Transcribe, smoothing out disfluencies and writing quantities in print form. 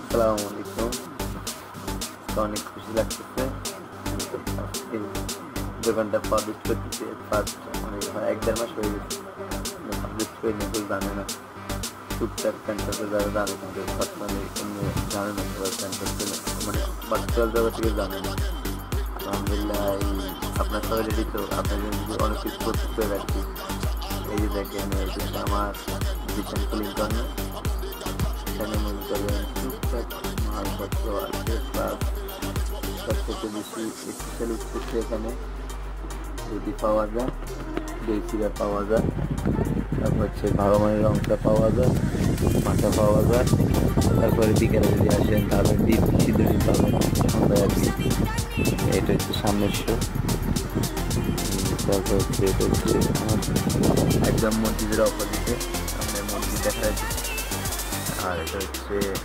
আসসালামু আলাইকুম। অনেক খুশি লাগতেছে। এই দোকানটা পাবলিশ করতেছি ফার্স্ট অনেক হয় ১-১.৫ মাস হয়ে গেছে। পাবলিশ করে নিয়ে কেউ জানে না। টুকটাক ক্যান্সারকে যারা জানে কিন্তু মানে এমনি জানে না সবাই ক্যান্সারকে মানে বাচ্চার জগৎ থেকে জানে না। আলহামদুলিল্লাহ এই আপনার সবাই রেডি তো আপনার জন্য অনেক কিছু প্রস্তুত করে রাখছি। এই যে দেখেন এই যে আমার বিছান কুলিং কর্নার এখানে মনে করেন টুকটাক মালপত্র আছে প্লাস সবথেকে বেশি স্পেশালিস্ট হচ্ছে এখানে রুটি পাওয়া যায়, দই চিড়া পাওয়া যায়, তারপর হচ্ছে ভালো মানের লঙ্কা পাওয়া যায়, মাথা পাওয়া যায়, তারপরে বিকেলে যদি আসেন তাহলে ডিম সিদ্ধ ডিম পাবেন সন্ধ্যায় আর কি। এটা হচ্ছে সামনের শো। তারপর হচ্ছে এটা হচ্ছে আমার একদম মসজিদের অপোজিটে সামনে মসজিদ দেখা যাচ্ছে। আর এটা হচ্ছে